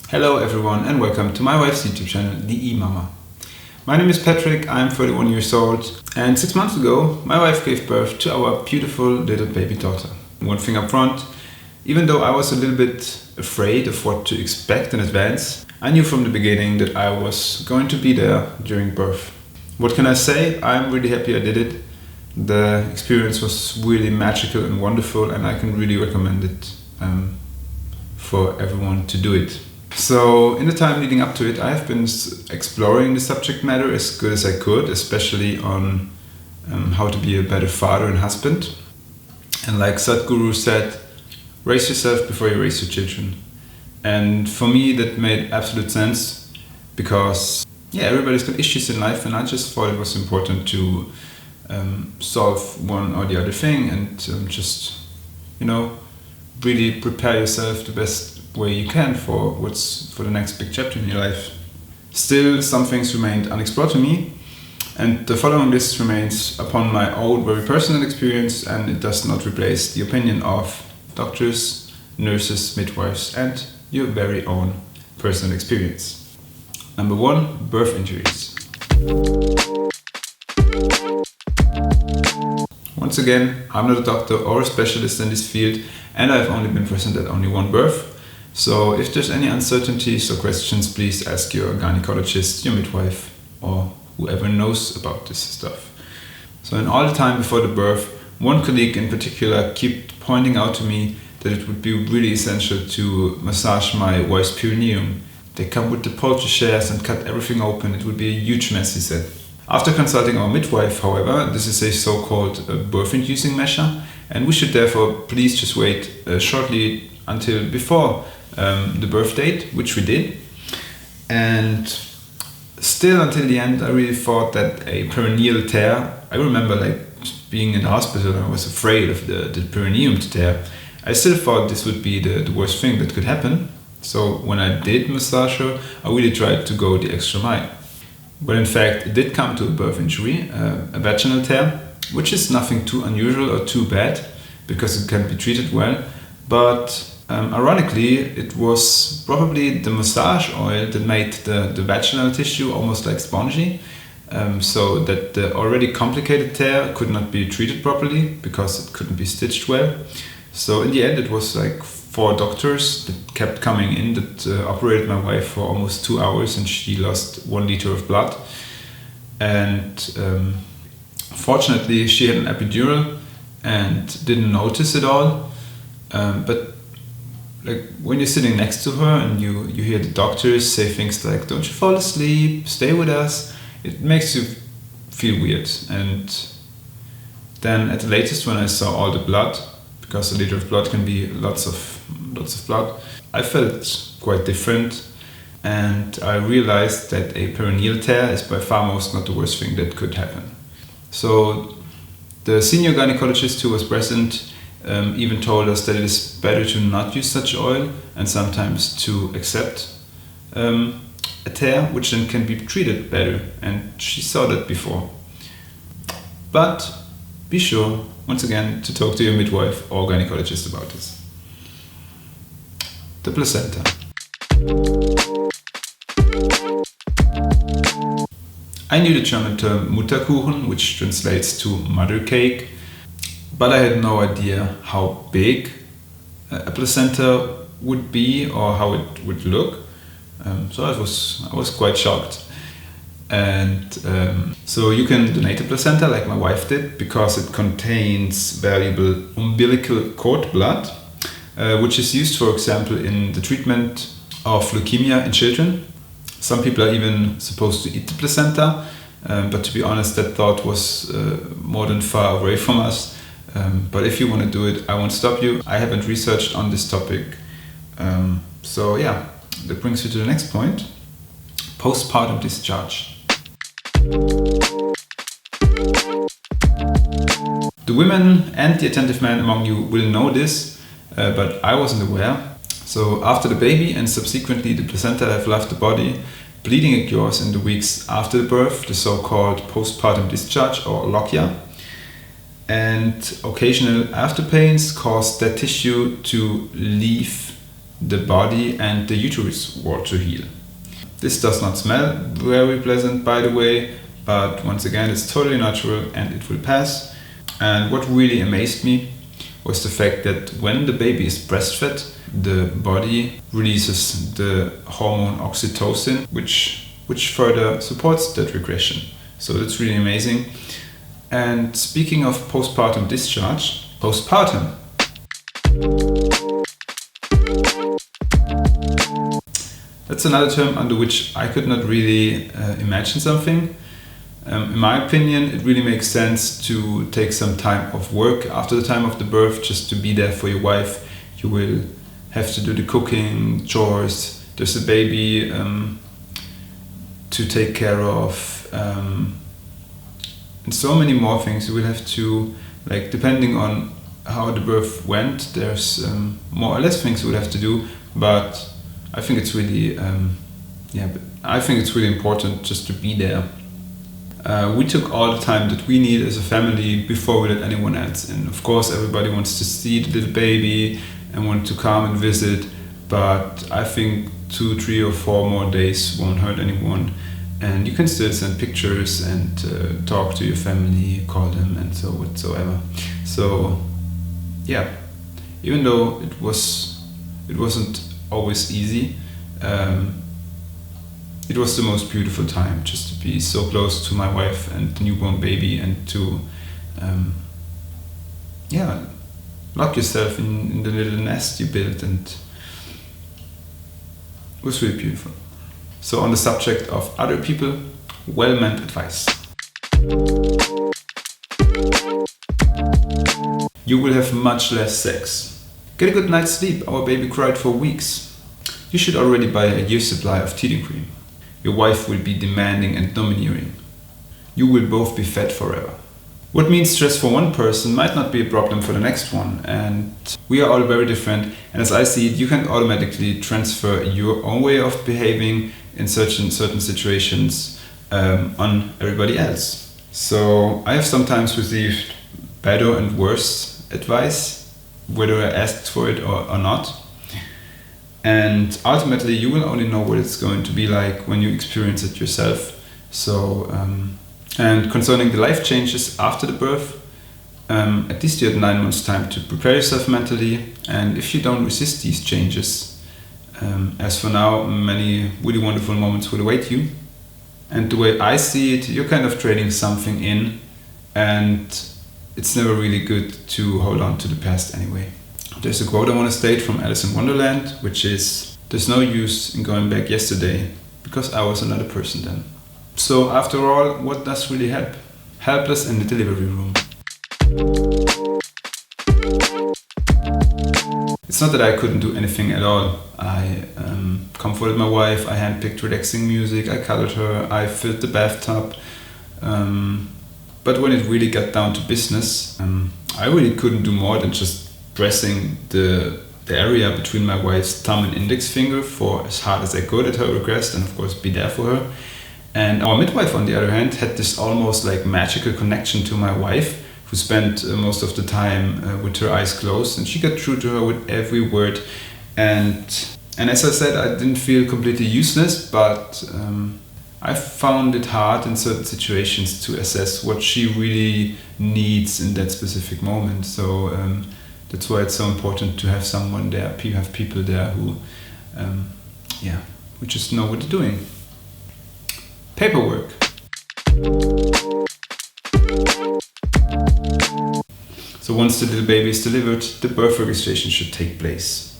Hello everyone and welcome to my wife's YouTube channel, The E-Mama. My name is Patrick, I'm 31 years old, and 6 months ago my wife gave birth to our beautiful little baby daughter. One thing up front, even though I was a little bit afraid of what to expect in advance, I knew from the beginning that I was going to be there during birth. What can I say? I'm really happy I did it. The experience was really magical and wonderful, and I can really recommend it for everyone to do it. So in the time leading up to it, I have been exploring the subject matter as good as I could, especially on how to be a better father and husband. And like Sadhguru said, raise yourself before you raise your children. And for me that made absolute sense because everybody's got issues in life, and I just thought it was important to solve one or the other thing and just really prepare yourself the best way you can for the next big chapter in your life. Still, some things remained unexplored to me, and the following list remains upon my own very personal experience, and it does not replace the opinion of doctors, nurses, midwives, and your very own personal experience. Number 1, birth injuries. Once again, I'm not a doctor or a specialist in this field, and I've only been present at only one birth. So if there's any uncertainties or questions, please ask your gynecologist, your midwife, or whoever knows about this stuff. So in all the time before the birth, one colleague in particular kept pointing out to me that it would be really essential to massage my wife's perineum. They come with the poultry shears and cut everything open. It would be a huge mess, he said. After consulting our midwife, however, this is a so-called birth-inducing measure, and we should therefore please just wait shortly until before the birth date, which we did. And still until the end, I really thought that a perineal tear, I remember being in the hospital, I was afraid of the perineum to tear. I still thought this would be the worst thing that could happen. So when I did massage her, I really tried to go the extra mile. But in fact, it did come to a birth injury, a vaginal tear, which is nothing too unusual or too bad because it can be treated well. But ironically, it was probably the massage oil that made the vaginal tissue almost like spongy, so that the already complicated tear could not be treated properly because it couldn't be stitched well. So in the end, it was 4 doctors that kept coming in that operated my wife for almost 2 hours, and she lost 1 liter of blood. And fortunately, she had an epidural and didn't notice it all. But when you're sitting next to her and you hear the doctors say things like, "Don't you fall asleep, stay with us," it makes you feel weird. And then at the latest, when I saw all the blood, because a liter of blood can be lots of blood, I felt quite different, and I realized that a perineal tear is by far most not the worst thing that could happen. So the senior gynecologist who was present even told us that it is better to not use such oil and sometimes to accept a tear, which then can be treated better, and she saw that before. But be sure, once again, to talk to your midwife or gynecologist about this. The placenta. I knew the German term Mutterkuchen, which translates to mother cake, but I had no idea how big a placenta would be or how it would look. So I was quite shocked. And so you can donate a placenta like my wife did because it contains valuable umbilical cord blood, which is used, for example, in the treatment of leukemia in children. Some people are even supposed to eat the placenta, but to be honest, that thought was more than far away from us. But if you want to do it, I won't stop you. I haven't researched on this topic. That brings you to the next point: postpartum discharge. The women and the attentive man among you will know this, but I wasn't aware. So after the baby and subsequently the placenta have left the body, bleeding occurs in the weeks after the birth, the so-called postpartum discharge or lochia. And occasional after pains cause that tissue to leave the body and the uterus wall to heal. This does not smell very pleasant, by the way, but once again, it's totally natural and it will pass. And what really amazed me was the fact that when the baby is breastfed, the body releases the hormone oxytocin, which further supports that regression. So that's really amazing. And speaking of postpartum discharge, postpartum. That's another term under which I could not really imagine something. In my opinion, it really makes sense to take some time off work after the time of the birth, just to be there for your wife. You will have to do the cooking, chores, there's a baby to take care of, and so many more things. You will have to, like, depending on how the birth went, there's more or less things you will have to do, but I think it's really, I think it's really important just to be there. We took all the time that we need as a family before we let anyone else in. Of course, everybody wants to see the little baby and want to come and visit, but I think 2, 3 or 4 more days won't hurt anyone. And you can still send pictures and talk to your family, call them and so whatsoever. So yeah, even though it wasn't always easy, it was the most beautiful time, just to be so close to my wife and the newborn baby, and to lock yourself in the little nest you built, and it was really beautiful. So on the subject of other people, well-meant advice. You will have much less sex. Get a good night's sleep. Our baby cried for weeks. You should already buy a year's supply of teething cream. Your wife will be demanding and domineering. You will both be fed forever. What means stress for one person might not be a problem for the next one, and we are all very different, and as I see it, you can automatically transfer your own way of behaving in certain situations on everybody else. So I have sometimes received better and worse advice, whether I asked for it or not. And ultimately, you will only know what it's going to be like when you experience it yourself. So, and concerning the life changes after the birth, at least you had 9 months' time to prepare yourself mentally. And if you don't resist these changes, as for now, many really wonderful moments will await you. And the way I see it, you're kind of trading something in, and it's never really good to hold on to the past anyway. There's a quote I want to state from Alice in Wonderland, which is, "There's no use in going back yesterday, because I was another person then." So after all, what does really help? Helpless in the delivery room. It's not that I couldn't do anything at all. I comforted my wife, I handpicked relaxing music, I cuddled her, I filled the bathtub. But when it really got down to business, I really couldn't do more than just pressing the area between my wife's thumb and index finger for as hard as I could at her request, and of course be there for her. And our midwife, on the other hand, had this almost like magical connection to my wife, who spent most of the time with her eyes closed, and she got through to her with every word. And as I said, I didn't feel completely useless, but I found it hard in certain situations to assess what she really needs in that specific moment. So that's why it's so important to have someone there, have people there who just know what they're doing. Paperwork. So once the little baby is delivered, the birth registration should take place.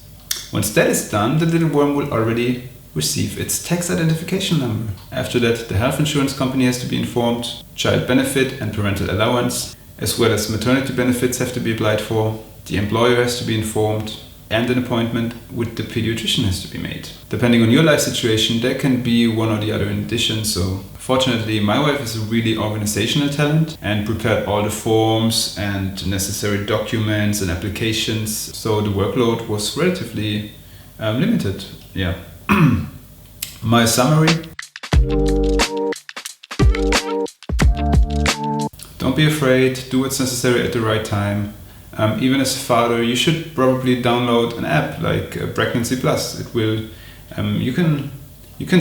Once that is done, the little worm will already receive its tax identification number. After that, the health insurance company has to be informed, child benefit and parental allowance, as well as maternity benefits have to be applied for, the employer has to be informed, and an appointment with the pediatrician has to be made. Depending on your life situation, there can be one or the other in addition. So fortunately, my wife is a really organizational talent and prepared all the forms and necessary documents and applications. So the workload was relatively limited. Yeah. My summary. Don't be afraid, do what's necessary at the right time. Even as a father, you should probably download an app like Pregnancy Plus. It will, you can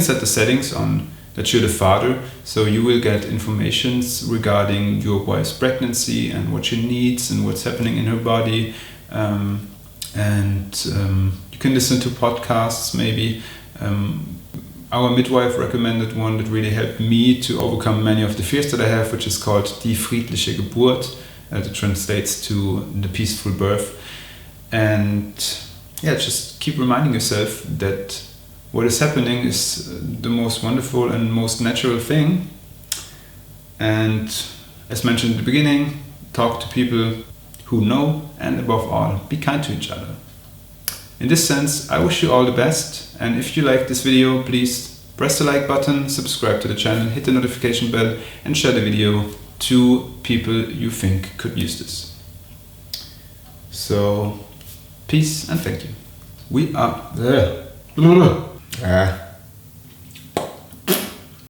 set the settings on that you're the father, so you will get informations regarding your wife's pregnancy and what she needs and what's happening in her body. You can listen to podcasts maybe. Our midwife recommended one that really helped me to overcome many of the fears that I have, which is called die friedliche Geburt. That translates to the peaceful birth. And just keep reminding yourself that what is happening is the most wonderful and most natural thing. And as mentioned at the beginning, talk to people who know, and above all, be kind to each other. In this sense, I wish you all the best, and if you like this video, please press the like button, subscribe to the channel, hit the notification bell, and share the video to people you think could use this. So, peace and thank you. We are...